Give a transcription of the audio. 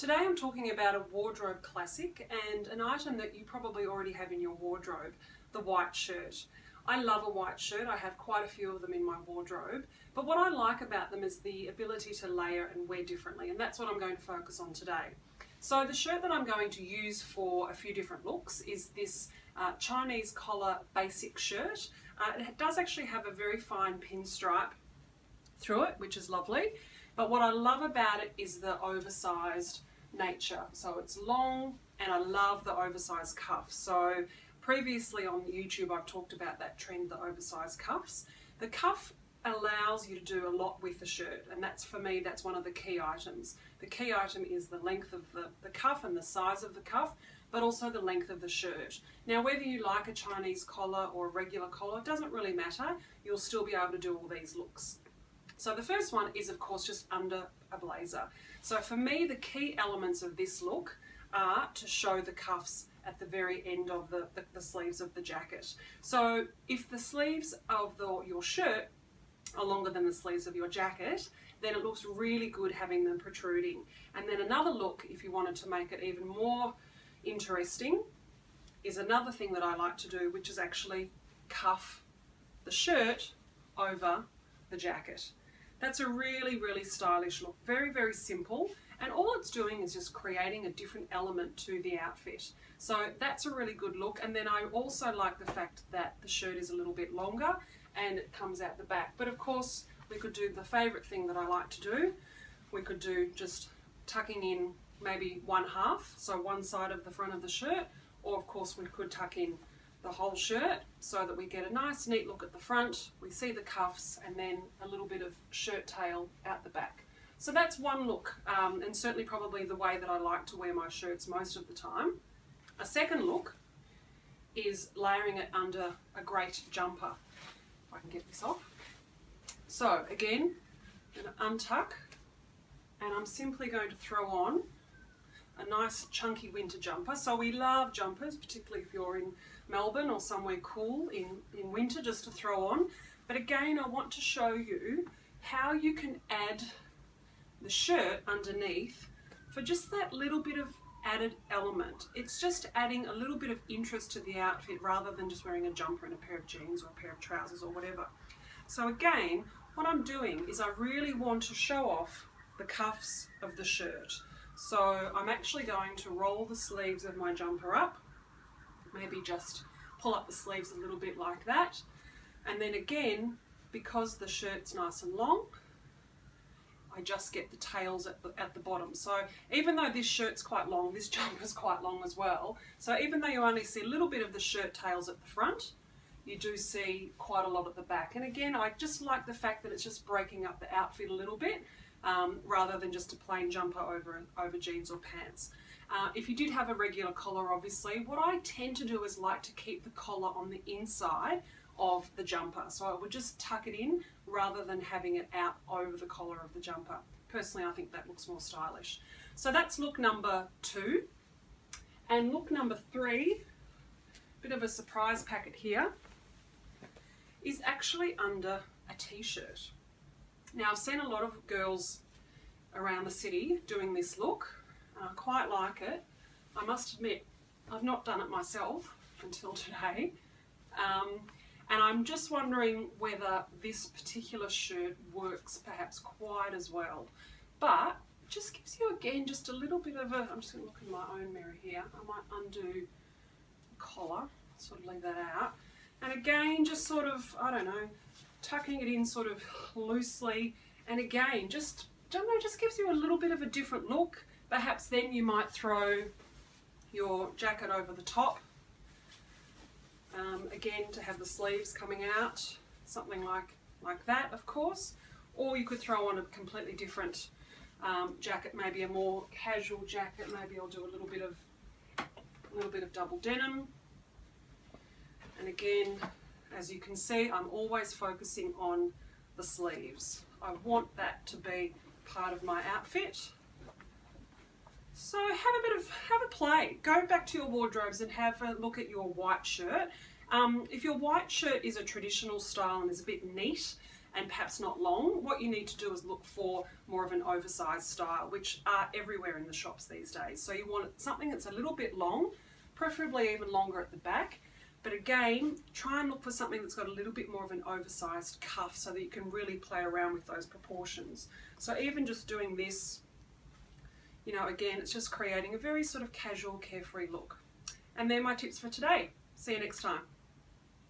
Today I'm talking about a wardrobe classic and an item that you probably already have in your wardrobe, the white shirt. I love a white shirt. I have quite a few of them in my wardrobe, but what I like about them is the ability to layer and wear differently, and that's what I'm going to focus on today. So the shirt that I'm going to use for a few different looks is this Chinese collar basic shirt. It does actually have a very fine pinstripe through it, which is lovely. But what I love about it is the oversized nature. So it's long, and I love the oversized cuffs. So previously on YouTube I've talked about that trend, the oversized cuffs. The cuff allows you to do a lot with the shirt, and that's, for me, that's one of the key items. The key item is the length of the cuff and the size of the cuff, but also the length of the shirt. Now, whether you like a Chinese collar or a regular collar, it doesn't really matter. You'll still be able to do all these looks. So the first one is, of course, just under a blazer. So for me, the key elements of this look are to show the cuffs at the very end of the sleeves of the jacket. So if the sleeves of your shirt are longer than the sleeves of your jacket, then it looks really good having them protruding. And then another look, if you wanted to make it even more interesting, is another thing that I like to do, which is actually cuff the shirt over the jacket. That's a really, really stylish look. Very, very simple. And all it's doing is just creating a different element to the outfit. So that's a really good look. And then I also like the fact that the shirt is a little bit longer and it comes out the back. But of course, we could do the favorite thing that I like to do. We could do just tucking in maybe one half, so one side of the front of the shirt, or of course we could tuck in the whole shirt so that we get a nice neat look at the front, we see the cuffs, and then a little bit of shirt tail out the back. So that's one look, and certainly probably the way that I like to wear my shirts most of the time. A second look is layering it under a great jumper. If I can get this off. So again, I'm going to untuck, and I'm simply going to throw on a nice chunky winter jumper. So we love jumpers, particularly if you're in Melbourne or somewhere cool in winter, just to throw on. But again, I want to show you how you can add the shirt underneath for just that little bit of added element. It's just adding a little bit of interest to the outfit rather than just wearing a jumper and a pair of jeans or a pair of trousers or whatever. So again, what I'm doing is I really want to show off the cuffs of the shirt. So I'm actually going to roll the sleeves of my jumper up, maybe just pull up the sleeves a little bit like that. And then again, because the shirt's nice and long, I just get the tails at the bottom. So even though this shirt's quite long, this jumper's quite long as well. So even though you only see a little bit of the shirt tails at the front, you do see quite a lot at the back. And again, I just like the fact that it's just breaking up the outfit a little bit, rather than just a plain jumper over jeans or pants. If you did have a regular collar, obviously, what I tend to do is like to keep the collar on the inside of the jumper. So I would just tuck it in rather than having it out over the collar of the jumper. Personally, I think that looks more stylish. So that's look number 2. And look number 3, bit of a surprise packet here, is actually under a t-shirt. Now, I've seen a lot of girls around the city doing this look, and I quite like it. I must admit, I've not done it myself until today, and I'm just wondering whether this particular shirt works perhaps quite as well. But it just gives you, again, just a little bit of a, I'm just going to look in my own mirror here. I might undo the collar, sort of leave that out. And again, just sort of, I don't know, tucking it in sort of loosely, and again, just, don't know, just gives you a little bit of a different look. Perhaps then you might throw your jacket over the top, again, to have the sleeves coming out, something like that, of course. Or you could throw on a completely different jacket, maybe a more casual jacket. Maybe I'll do a little bit of double denim. And again, as you can see, I'm always focusing on the sleeves. I want that to be part of my outfit. So have a play. Go back to your wardrobes and have a look at your white shirt. If your white shirt is a traditional style and is a bit neat, and perhaps not long. What you need to do is look for more of an oversized style, which are everywhere in the shops these days. So you want something that's a little bit long, preferably even longer at the back. But again, try and look for something that's got a little bit more of an oversized cuff so that you can really play around with those proportions. So even just doing this, you know, again, it's just creating a very sort of casual, carefree look. And they're my tips for today. See you next time.